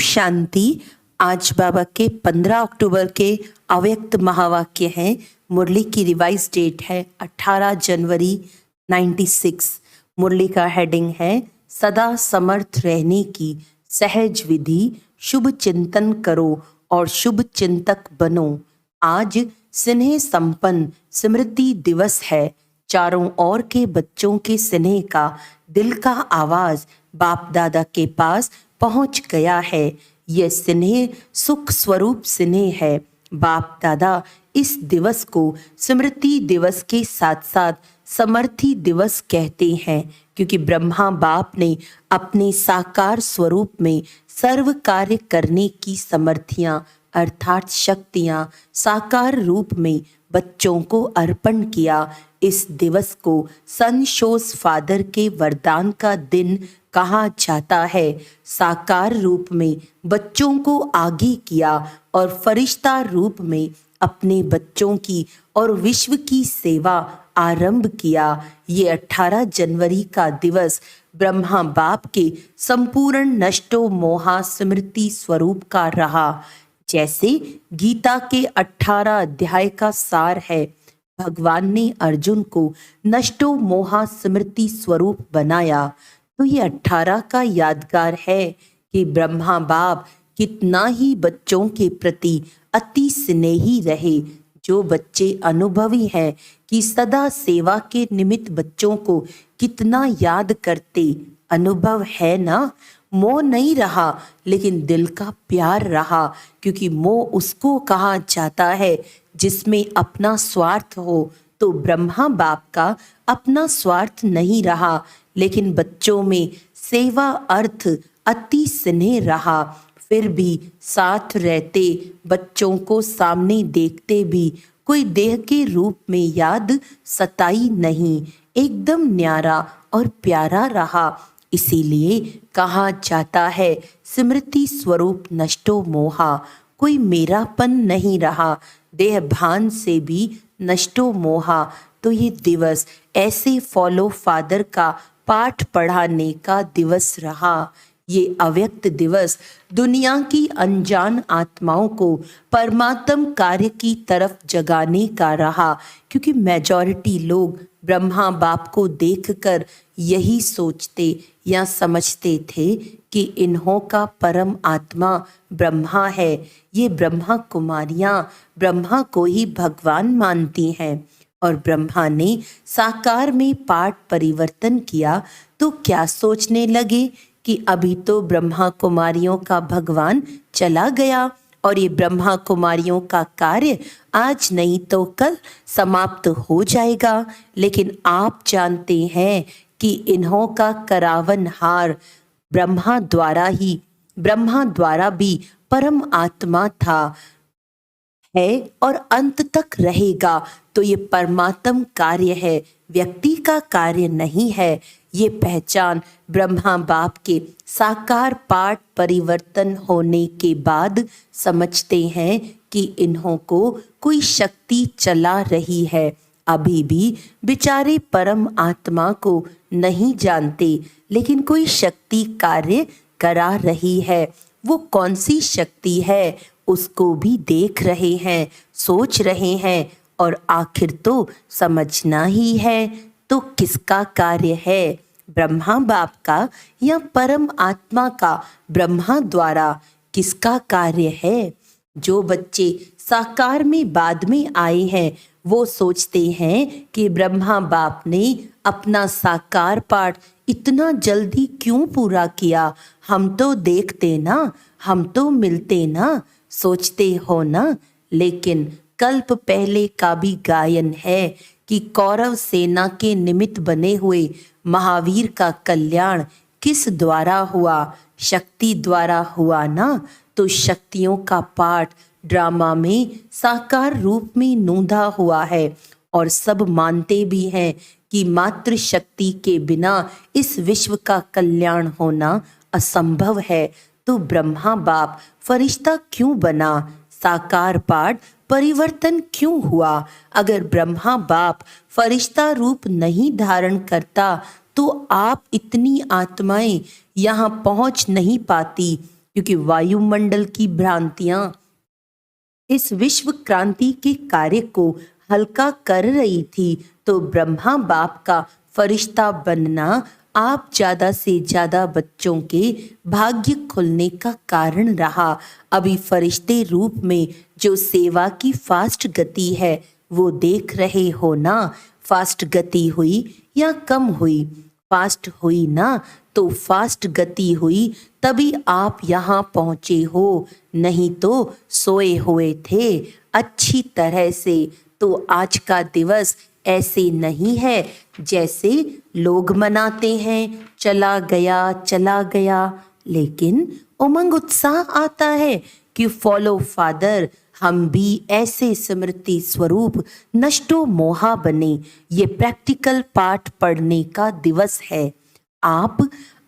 शांति। आज बाबा के 15 अक्टूबर के अव्यक्त महावाक्य हैं। मुरली की रिवाइज डेट है 18 जनवरी 96। मुरली का हेडिंग है सदा समर्थ रहने की सहज विधि, शुभ चिंतन करो और शुभ चिंतक बनो। आज स्नेह संपन्न स्मृति दिवस है। चारों ओर के बच्चों के स्नेह का दिल का आवाज बाप दादा के पास पहुंच गया है। यह स्नेह सुख स्वरूप स्नेह है। बाप दादा इस दिवस को स्मृति दिवस के साथ साथ समर्थी दिवस कहते हैं, क्योंकि ब्रह्मा बाप ने अपने साकार स्वरूप में सर्व कार्य करने की समर्थियां अर्थात शक्तियां साकार रूप में बच्चों को अर्पण किया। इस दिवस को सन शोस फादर के वरदान का दिन कहा जाता है। साकार रूप में बच्चों को आगे किया और फरिश्ता रूप में अपने बच्चों की और विश्व की सेवा आरंभ किया। ये 18 जनवरी का दिवस ब्रह्मा बाप के संपूर्ण नष्टो मोहा स्मृति स्वरूप का रहा। जैसे गीता के 18 अध्याय का सार है, भगवान ने अर्जुन को नष्टो मोहा स्मृति स्वरूप बनाया। तो ये 18 का यादगार है कि ब्रह्मा बाप कितना ही बच्चों के प्रति अति स्नेही रहे। जो बच्चे अनुभवी हैं कि सदा सेवा के निमित्त बच्चों को कितना याद करते, अनुभव है ना। मोह नहीं रहा लेकिन दिल का प्यार रहा, क्योंकि मोह उसको कहा जाता है जिसमें अपना स्वार्थ हो। तो ब्रह्मा बाप का अपना स्वार्थ नहीं रहा, लेकिन बच्चों में सेवा अर्थ अति स्नेह रहा। फिर भी साथ रहते बच्चों को सामने देखते भी कोई देह के रूप में याद सताई नहीं, एकदम न्यारा और प्यारा रहा। इसीलिए कहा जाता है स्मृति स्वरूप नष्टो मोहा। कोई मेरापन नहीं रहा, देह भान से भी नष्टो मोहा। तो ये दिवस ऐसे फॉलो फादर का पाठ पढ़ाने का दिवस रहा। ये अव्यक्त दिवस दुनिया की अनजान आत्माओं को परमात्म कार्य की तरफ जगाने का रहा, क्योंकि मेजॉरिटी लोग ब्रह्मा बाप को देखकर यही सोचते या समझते थे कि इन्हों का परम आत्मा ब्रह्मा है। ये ब्रह्मा कुमारियां ब्रह्मा को ही भगवान मानती हैं, और ब्रह्मा ने साकार में पाठ परिवर्तन किया तो क्या सोचने लगे कि अभी तो ब्रह्मा कुमारियों का भगवान चला गया और ये ब्रह्मा कुमारियों का कार्य आज नहीं तो कल समाप्त हो जाएगा। लेकिन आप जानते हैं कि इन्हों का करावन हार ब्रह्मा द्वारा भी परम आत्मा था, है और अंत तक रहेगा। तो ये परमात्म कार्य है, व्यक्ति का कार्य नहीं है। ये पहचान ब्रह्मा बाप के साकार पाठ परिवर्तन होने के बाद समझते हैं कि इन्हों को कोई शक्ति चला रही है। अभी भी बेचारे परम आत्मा को नहीं जानते, लेकिन कोई शक्ति कार्य करा रही है। वो कौन सी शक्ति है उसको भी देख रहे हैं, सोच रहे हैं, और आखिर तो समझना ही है। तो किसका कार्य है, ब्रह्मा बाप का या परम आत्मा का ब्रह्मा द्वारा? किसका कार्य है? जो बच्चे साकार में बाद में आए हैं वो सोचते हैं कि ब्रह्मा बाप ने अपना साकार पाठ इतना जल्दी क्यों पूरा किया, हम तो देखते ना, हम तो मिलते ना, सोचते हो ना। लेकिन कल्प पहले का भी गायन है कि कौरव सेना के निमित्त बने हुए महावीर का कल्याण किस द्वारा हुआ? शक्ति द्वारा हुआ ना। तो शक्तियों का पाठ ड्रामा में साकार रूप में नोंधा हुआ है, और सब मानते भी हैं कि मात्र शक्ति के बिना इस विश्व का कल्याण होना असंभव है। तो ब्रह्मा बाप फरिश्ता क्यों बना? साकार पाठ परिवर्तन क्यों हुआ? अगर ब्रह्मा बाप फरिश्ता रूप नहीं धारण करता तो आप इतनी आत्माएं यहाँ पहुँच नहीं पाती। क्योंकि वायुमंडल की भ्रांतियां इस विश्व क्रांति के कार्य को हल्का कर रही थी, तो ब्रह्मा बाप का फरिश्ता बनना आप ज्यादा से ज्यादा बच्चों के भाग्य खुलने का कारण रहा। अभी फरिश्ते रूप में जो सेवा की फास्ट गति है वो देख रहे हो ना। फास्ट गति हुई या कम हुई? फास्ट हुई ना, तो फास्ट गति हुई तभी आप यहाँ पहुँचे हो, नहीं तो सोए हुए थे अच्छी तरह से। तो आज का दिवस ऐसे नहीं है जैसे लोग मनाते हैं, चला गया, लेकिन उमंग उत्साह आता है कि फॉलो फादर, हम भी ऐसे स्मृति स्वरूप नष्टो मोहा बने। ये प्रैक्टिकल पाठ पढ़ने का दिवस है।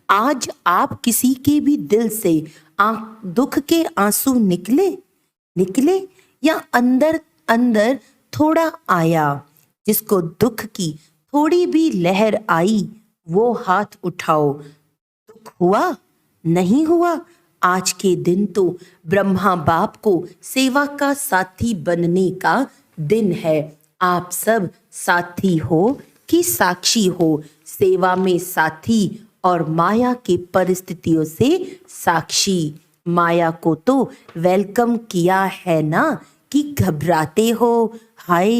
आज आप किसी के भी दिल से दुख के आंसू निकले या अंदर अंदर थोड़ा आया? जिसको दुख की थोड़ी भी लहर आई वो हाथ उठाओ। दुख हुआ? नहीं हुआ? आज के दिन तो ब्रह्मा बाप को सेवा का साथी बनने का दिन है। आप सब साथी हो कि साक्षी हो? सेवा में साथी और माया के परिस्थितियों से साक्षी। माया को तो वेलकम किया है ना कि घबराते हो? हाय,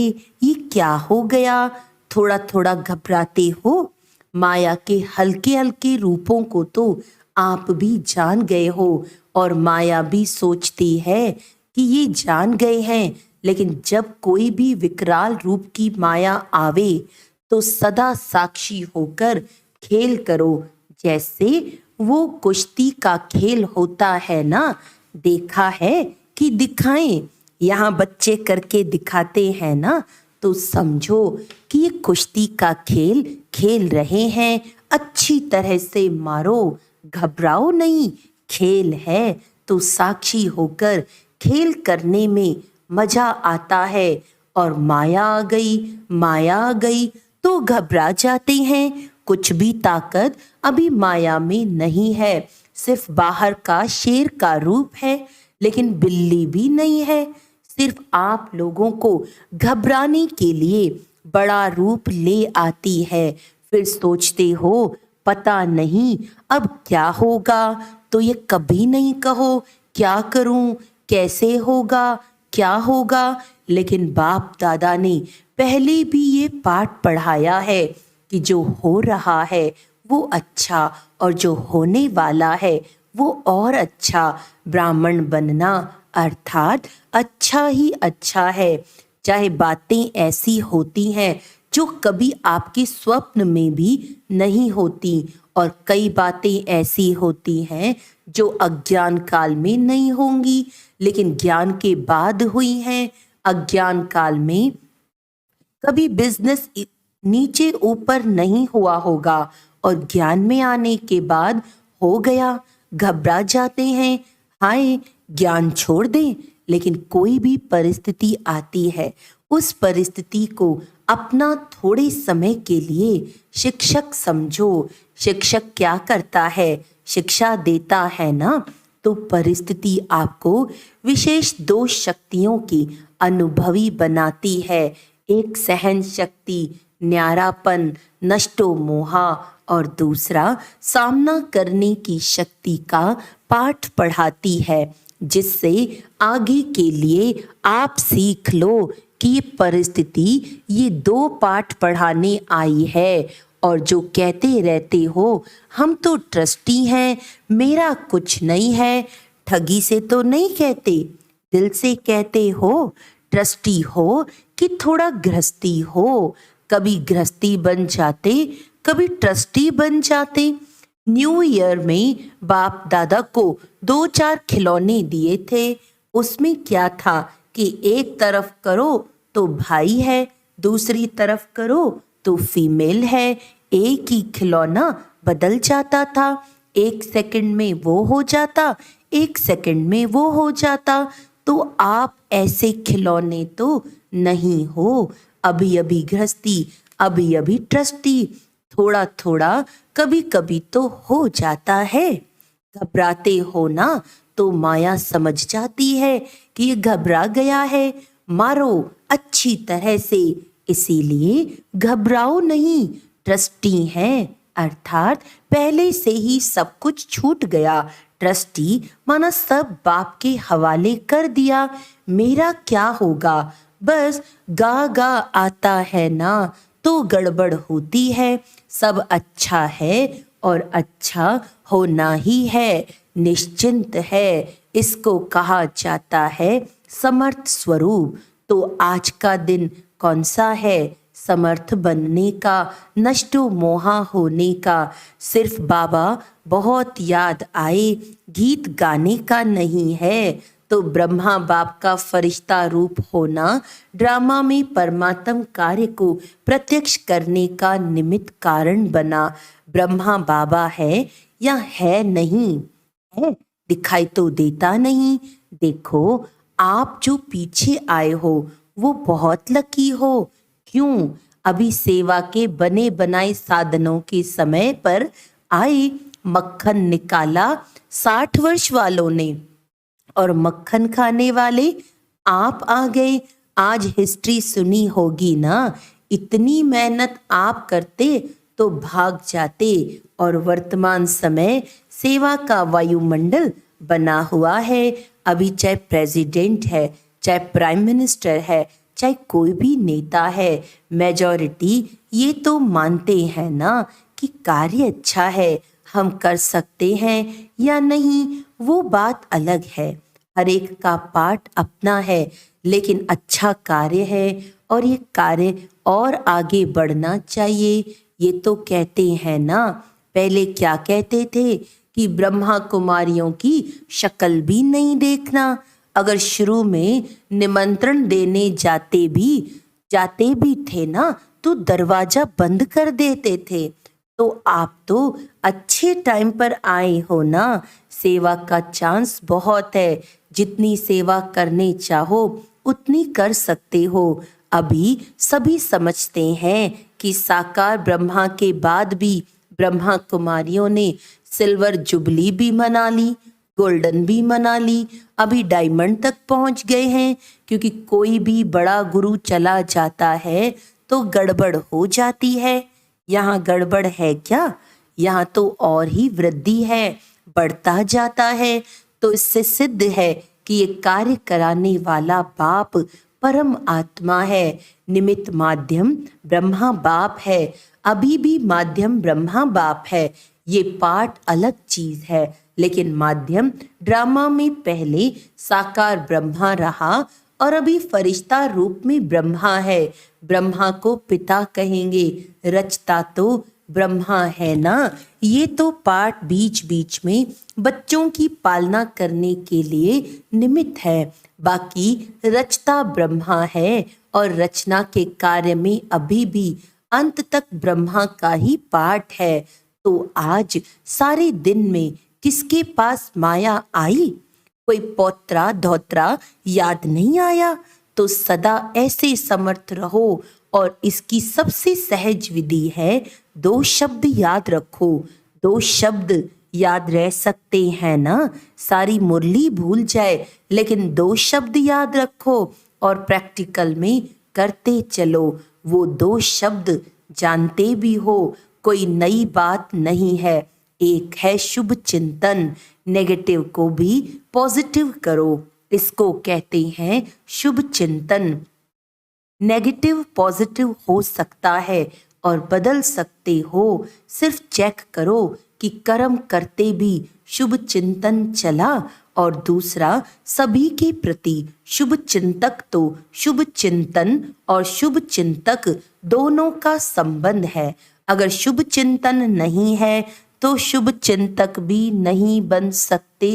ये क्या हो गया? थोड़ा थोड़ा घबराते हो। माया के हल्के हल्के रूपों को तो आप भी जान गए हो, और माया भी सोचती है कि ये जान गए हैं, लेकिन जब कोई भी विकराल रूप की माया आवे तो सदा साक्षी होकर खेल करो, जैसे वो कुश्ती का खेल होता है ना। देखा है कि दिखाएं, यहाँ बच्चे करके दिखाते हैं ना, तो समझो कि ये कुश्ती का खेल खेल रहे हैं। अच्छी तरह से मारो, घबराओ नहीं। खेल है तो साक्षी होकर खेल करने में मजा आता है। और माया आ गई तो घबरा जाते हैं। कुछ भी ताकत अभी माया में नहीं है, सिर्फ बाहर का शेर का रूप है, लेकिन बिल्ली भी नहीं है। सिर्फ आप लोगों को घबराने के लिए बड़ा रूप ले आती है। फिर सोचते हो पता नहीं अब क्या होगा, तो ये कभी नहीं कहो क्या करूं, कैसे होगा, क्या होगा। लेकिन बाप दादा ने पहले भी ये पाठ पढ़ाया है कि जो हो रहा है वो अच्छा, और जो होने वाला है वो और अच्छा। ब्राह्मण बनना अर्थात अच्छा ही अच्छा है। चाहे बातें ऐसी होती हैं जो कभी आपके स्वप्न में भी नहीं होती, और कई बातें ऐसी होती हैं जो अज्ञान काल में नहीं होंगी, लेकिन ज्ञान के बाद हुई हैं। अज्ञान काल में कभी बिजनेस नीचे ऊपर नहीं हुआ होगा, और ज्ञान में आने के बाद हो गया। घबरा जाते हैं, हाय ज्ञान छोड़ दें। लेकिन कोई भी परिस्थिति आती है, उस परिस्थिति को अपना थोड़े समय के लिए शिक्षक समझो। शिक्षक क्या करता है? शिक्षा देता है ना। तो परिस्थिति आपको विशेष दो शक्तियों की अनुभवी बनाती है। एक सहन शक्ति, न्यारापन, नष्टो मोहा, और दूसरा सामना करने की शक्ति का पाठ पढ़ाती है, जिससे आगे के लिए आप सीख लो कि ये परिस्थिति ये दो पाठ पढ़ाने आई है। और जो कहते रहते हो हम तो ट्रस्टी हैं, मेरा कुछ नहीं है, ठगी से तो नहीं कहते, दिल से कहते हो। ट्रस्टी हो कि थोड़ा गृहस्थी हो? कभी गृहस्थी बन जाते, कभी ट्रस्टी बन जाते। न्यू ईयर में बाप दादा को 2-4 खिलौने दिए थे। उसमें क्या था कि एक तरफ करो तो भाई है, दूसरी तरफ करो तो फीमेल है। एक ही खिलौना बदल जाता था, 1 सेकंड में वो हो जाता, 1 सेकंड में वो हो जाता। तो आप ऐसे खिलौने तो नहीं हो। अभी अभी गृहस्थी, अभी अभी ट्रस्टी, थोड़ा थोड़ा कभी कभी तो हो जाता है। घबराते हो ना तो माया समझ जाती है कि ये घबरा गया है, मारो अच्छी तरह से। इसीलिए घबराओ नहीं, ट्रस्टी हैं, अर्थात पहले से ही सब कुछ छूट गया। ट्रस्टी माना सब बाप के हवाले कर दिया। मेरा क्या होगा, बस गा गा आता है ना तो गड़बड़ होती है। सब अच्छा है और अच्छा होना ही है, निश्चिंत है। इसको कहा जाता है समर्थ स्वरूप। तो आज का दिन कौन सा है? समर्थ बनने का, नष्टो मोहा होने का। सिर्फ बाबा बहुत याद आए, गीत गाने का नहीं है। तो ब्रह्मा बाप का फरिश्ता रूप होना ड्रामा में परमात्म कार्य को प्रत्यक्ष करने का निमित्त कारण बना। ब्रह्मा बाबा है या है नहीं है, दिखाई तो देता नहीं। देखो, आप जो पीछे आए हो वो बहुत लकी हो। क्यों? अभी सेवा के बने बनाए साधनों के समय पर आए। मक्खन निकाला 60 वर्ष वालों ने और मक्खन खाने वाले आप आ गए। आज हिस्ट्री सुनी होगी ना, इतनी मेहनत आप करते तो भाग जाते। और वर्तमान समय सेवा का वायुमंडल बना हुआ है। अभी चाहे प्रेसिडेंट है, चाहे प्राइम मिनिस्टर है, चाहे कोई भी नेता है, मेजॉरिटी ये तो मानते हैं ना कि कार्य अच्छा है, हम कर सकते हैं या नहीं वो बात अलग है। हर एक का पार्ट अपना है, लेकिन अच्छा कार्य है और ये कार्य और आगे बढ़ना चाहिए। ये तो कहते हैं ना, पहले क्या कहते थे कि ब्रह्मा कुमारियों की शक्ल भी नहीं देखना। अगर शुरू में निमंत्रण देने जाते भी थे ना तो दरवाजा बंद कर देते थे। तो आप तो अच्छे टाइम पर आए हो ना। सेवा का चांस बहुत है, जितनी सेवा करने चाहो उतनी कर सकते हो। अभी सभी समझते हैं कि साकार ब्रह्मा के बाद भी ब्रह्मा कुमारियों ने सिल्वर जुबली भी मना ली, गोल्डन भी मना ली, अभी डायमंड तक पहुंच गए हैं। क्योंकि कोई भी बड़ा गुरु चला जाता है तो गड़बड़ हो जाती है। यहाँ गड़बड़ है क्या? यहाँ तो और ही वृद्धि है, बढ़ता जाता है। तो इससे सिद्ध है कि ये कार्य कराने वाला बाप परम आत्मा है। निमित्त माध्यम ब्रह्मा बाप है, अभी भी माध्यम ब्रह्मा बाप है। ये पाठ अलग चीज है, लेकिन माध्यम ड्रामा में पहले साकार ब्रह्मा रहा और अभी फरिश्ता रूप में ब्रह्मा है। ब्रह्मा को पिता कहेंगे, रचता तो ब्रह्मा है ना। ये तो पाठ बीच बीच में बच्चों की पालना करने के लिए निमित्त है, बाकी रचता ब्रह्मा है और रचना के कार्य में अभी भी अंत तक ब्रह्मा का ही पाठ है। तो आज सारे दिन में किसके पास माया आई? कोई पौत्रा धोत्रा याद नहीं आया? तो सदा ऐसे समर्थ रहो। और इसकी सबसे सहज विधि है, 2 शब्द याद रखो। 2 शब्द याद रह सकते हैं ना, सारी मुरली भूल जाए, लेकिन 2 शब्द याद रखो और प्रैक्टिकल में करते चलो। वो 2 शब्द जानते भी हो, कोई नई बात नहीं है। एक है शुभ चिंतन, नेगेटिव को भी पॉजिटिव करो, इसको कहते हैं शुभ चिंतन। नेगेटिव पॉजिटिव हो सकता है और बदल सकते हो। सिर्फ चेक करो कि कर्म करते भी शुभ चिंतन चला। और दूसरा, सभी के प्रति शुभ चिंतक तो शुभ चिंतन और शुभ चिंतक दोनों का संबंध है। अगर शुभ चिंतन नहीं है तो शुभ चिंतक भी नहीं बन सकते।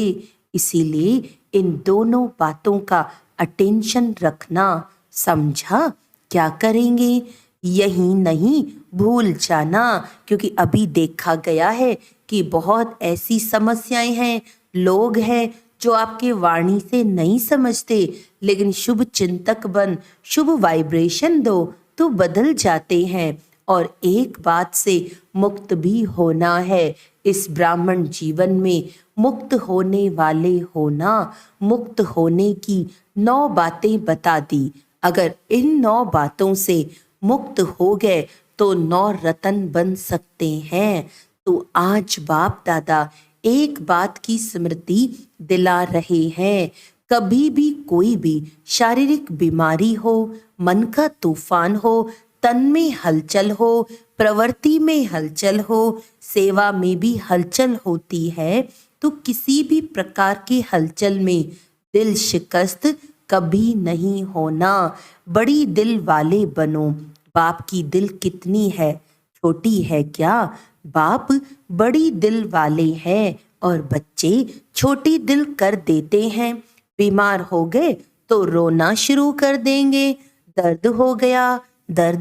इसीलिए इन दोनों बातों का अटेंशन रखना। समझा? क्या करेंगे? यही नहीं भूल जाना, क्योंकि अभी देखा गया है कि बहुत ऐसी समस्याएं हैं, लोग हैं जो आपके वाणी से नहीं समझते, लेकिन शुभ चिंतक बन शुभ वाइब्रेशन दो तो बदल जाते हैं। और एक बात से मुक्त भी होना है इस ब्राह्मण जीवन में मुक्त होने वाले होना, मुक्त होने की 9 बातें बता दी। अगर इन 9 बातों से मुक्त हो गए तो 9 रत्न बन सकते हैं। तो आज बाप दादा एक बात की स्मृति दिला रहे हैं, कभी भी कोई भी शारीरिक बीमारी हो, मन का तूफान हो, तन में हलचल हो, प्रवृत्ति में हलचल हो, सेवा में भी हलचल होती है, तो किसी भी प्रकार के हलचल में दिल शिकस्त कभी नहीं होना। बड़ी दिल वाले बनो। बाप की दिल कितनी है, छोटी है क्या? बाप बड़ी दिल वाले हैं और बच्चे छोटी दिल कर देते हैं। बीमार हो गए तो रोना शुरू कर देंगे, दर्द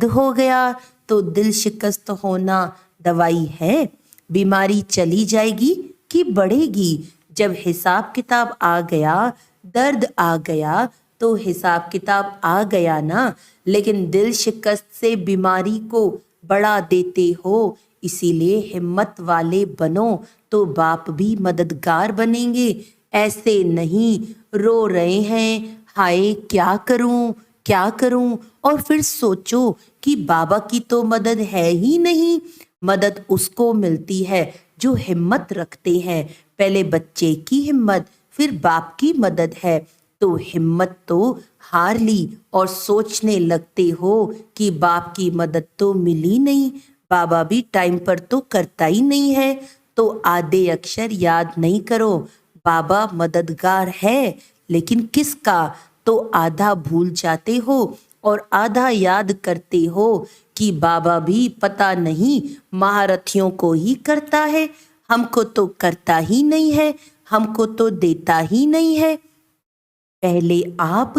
हो गया तो दिल शिकस्त होना दवाई है। बीमारी चली जाएगी कि बढ़ेगी? जब हिसाब किताब आ गया, दर्द आ गया तो हिसाब किताब आ गया ना, लेकिन दिल शिकस्त से बीमारी को बढ़ा देते हो। इसीलिए हिम्मत वाले बनो तो बाप भी मददगार बनेंगे। ऐसे नहीं रो रहे हैं, हाय क्या करूं, और फिर सोचो कि बाबा की तो मदद है ही नहीं। मदद उसको मिलती है जो हिम्मत रखते हैं। पहले बच्चे की हिम्मत, फिर बाप की मदद है। तो हिम्मत तो हार ली और सोचने लगते हो कि बाप की मदद तो मिली नहीं, बाबा भी टाइम पर तो करता ही नहीं है। तो आधे अक्षर याद नहीं करो। बाबा मददगार है, लेकिन किसका? तो आधा भूल जाते हो और आधा याद करते हो कि बाबा भी पता नहीं महारथियों को ही करता है, हमको तो करता ही नहीं है, हमको तो देता ही नहीं है। पहले आप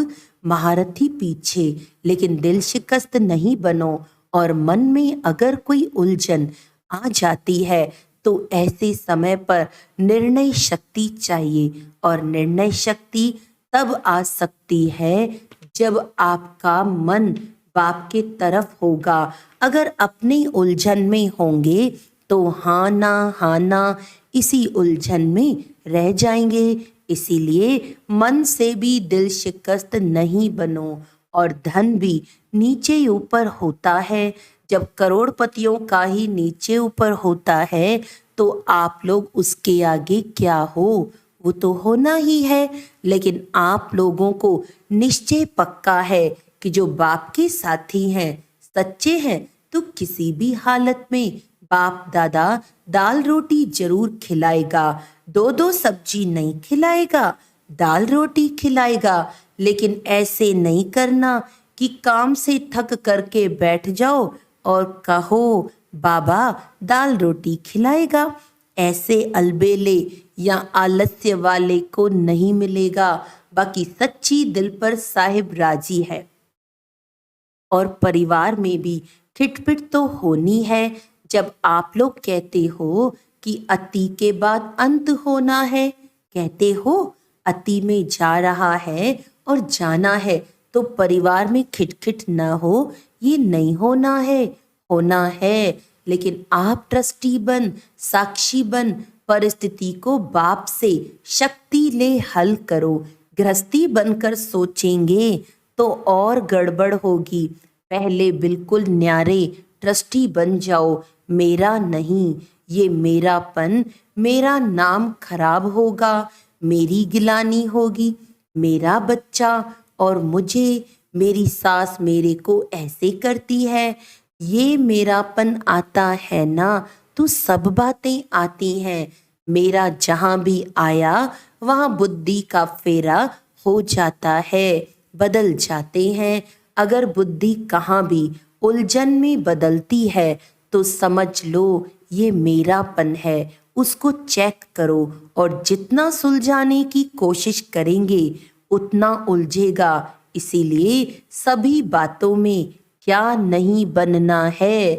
महारथी पीछे, लेकिन दिल शिकस्त नहीं बनो। और मन में अगर कोई उलझन आ जाती है तो ऐसे समय पर निर्णय शक्ति चाहिए, और निर्णय शक्ति तब आ सकती है जब आपका मन बाप के तरफ होगा। अगर अपनी उलझन में होंगे तो हाँ ना इसी उलझन में रह जाएंगे। इसीलिए मन से भी दिल शिकस्त नहीं बनो। और धन भी नीचे ऊपर होता है। जब करोड़पतियों का ही नीचे ऊपर होता है तो आप लोग उसके आगे क्या हो? वो तो होना ही है। लेकिन आप लोगों को निश्चय पक्का है कि जो बाप के साथी हैं, सच्चे हैं, तो किसी भी हालत में बाप दादा दाल रोटी जरूर खिलाएगा। 2 सब्जी नहीं खिलाएगा, दाल रोटी खिलाएगा। लेकिन ऐसे नहीं करना कि काम से थक करके बैठ जाओ और कहो बाबा दाल रोटी खिलाएगा। ऐसे अलबेले या आलस्य वाले को नहीं मिलेगा। बाकी सच्ची दिल पर साहिब राजी है। और परिवार में भी खिटपिट तो होनी है। जब आप लोग कहते हो कि अति के बाद अंत होना है, कहते हो अति में जा रहा है और जाना है, तो परिवार में खिटखिट न हो, ये नहीं होना है, होना है। लेकिन आप ट्रस्टी बन, साक्षी बन, परिस्थिति को बाप से शक्ति ले हल करो। गृहस्थी बनकर सोचेंगे तो और गड़बड़ होगी। पहले बिल्कुल न्यारे ट्रस्टी बन जाओ। मेरा नहीं, ये मेरापन, मेरा नाम खराब होगा, मेरी गिलानी होगी, मेरा बच्चा और मुझे, मेरी सास मेरे को ऐसे करती है, ये मेरापन आता है ना, तो सब बातें आती हैं। मेरा जहाँ भी आया वहाँ बुद्धि का फेरा हो जाता है, बदल जाते हैं। अगर बुद्धि कहाँ भी उलझन में बदलती है तो समझ लो ये मेरापन है। उसको चेक करो और जितना सुलझाने की कोशिश करेंगे उतना उलझेगा। इसीलिए सभी बातों में क्या नहीं बनना है,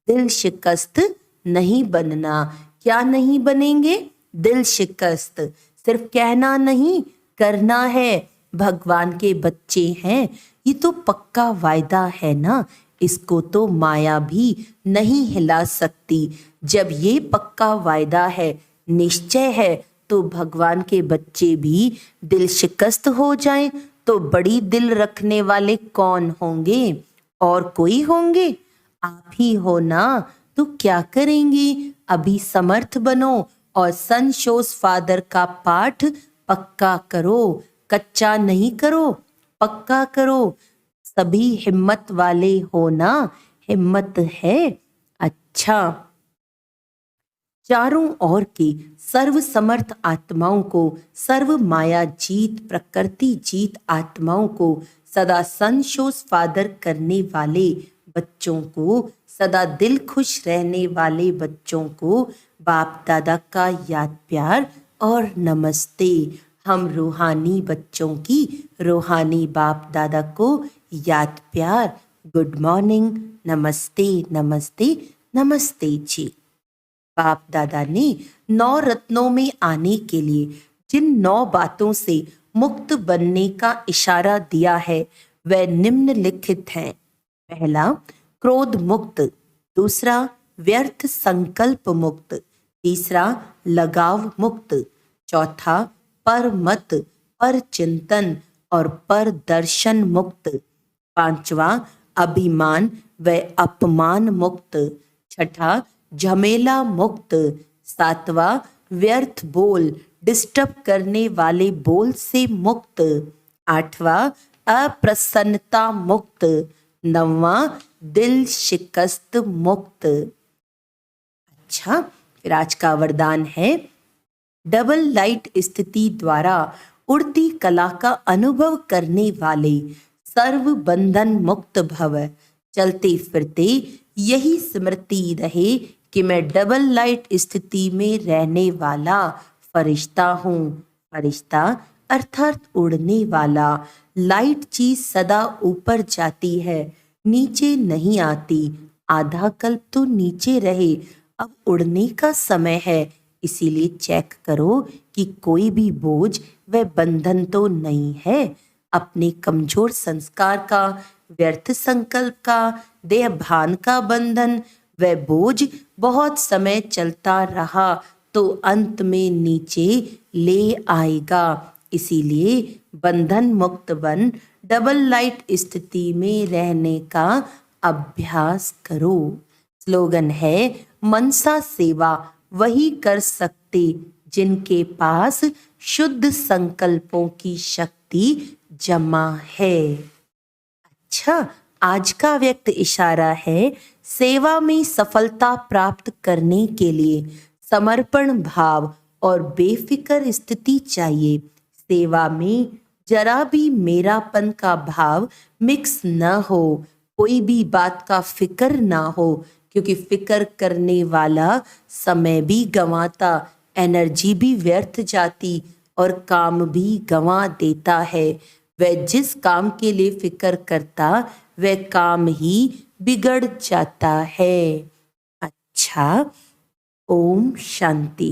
दिल शिकस्त नहीं बनना। क्या नहीं बनेंगे? दिल शिकस्त। सिर्फ कहना नहीं, करना है। भगवान के बच्चे हैं, ये तो पक्का वायदा है ना। इसको तो माया भी नहीं हिला सकती। जब ये पक्का वायदा है, निश्चय है, तो भगवान के बच्चे भी दिल शिकस्त हो जाएं तो बड़ी दिल रखने वाले कौन होंगे? और कोई होंगे? आप ही हो ना, तो क्या करेंगे? अभी समर्थ बनो और सन शोज फादर का पाठ पक्का करो, कच्चा नहीं करो, पक्का करो। सभी हिम्मत वाले हो ना? हिम्मत है? अच्छा। चारों ओर की सर्व समर्थ आत्माओं को, सर्व माया जीत प्रकृति जीत आत्माओं को, सदा संशोष फादर करने वाले बच्चों को, सदा दिल खुश रहने वाले बच्चों को बाप दादा का याद प्यार और नमस्ते। हम रूहानी बच्चों की रूहानी बाप दादा को याद प्यार, गुड मॉर्निंग, नमस्ते नमस्ते नमस्ते जी। बाप दादा ने 9 रत्नों में आने के लिए जिन 9 बातों से मुक्त बनने का इशारा दिया है वह निम्नलिखित हैं। पहला, क्रोध मुक्त। दूसरा, व्यर्थ संकल्प मुक्त। तीसरा, लगाव मुक्त। चौथा, पर मत, पर चिंतन और पर दर्शन मुक्त। पांचवा, अभिमान व अपमान मुक्त। छठा, झमेला मुक्त। सातवां, व्यर्थ बोल, डिस्टर्ब करने वाले बोल से मुक्त। आठवां, अप्रसन्नता मुक्त। नौवां, दिल शिकस्त मुक्त। अच्छा, फिर आज का वरदान है, डबल लाइट स्थिति द्वारा उड़ती कला का अनुभव करने वाले सर्व बंधन मुक्त भव। चलते फिरते यही स्मृति रहे कि मैं डबल लाइट स्थिति में रहने वाला फरिश्ता हूँ। फरिश्ता अर्थात उड़ने वाला। लाइट चीज सदा ऊपर जाती है, नीचे नहीं आती। आधा कल्प तो नीचे रहे, अब उड़ने का समय है। इसीलिए चेक करो कि कोई भी बोझ व बंधन तो नहीं है। अपने कमजोर संस्कार का, व्यर्थ संकल्प का, देह भान का बंधन वह बोझ बहुत समय चलता रहा तो अंत में नीचे ले आएगा। इसीलिए बंधन मुक्त बन डबल लाइट स्थिति में रहने का अभ्यास करो। स्लोगन है, मनसा सेवा वही कर सकते जिनके पास शुद्ध संकल्पों की शक्ति जमा है। अच्छा, आज का व्यक्त इशारा है, सेवा में सफलता प्राप्त करने के लिए समर्पण भाव और बेफिक्र स्थिति चाहिए। सेवा में जरा भी मेरापन का भाव मिक्स न हो, कोई भी बात का फिक्र ना हो, क्योंकि फिक्र करने वाला समय भी गंवाता, एनर्जी भी व्यर्थ जाती और काम भी गंवा देता है। वह जिस काम के लिए फिक्र करता वह काम ही बिगड़ जाता है। अच्छा, ओम शांति।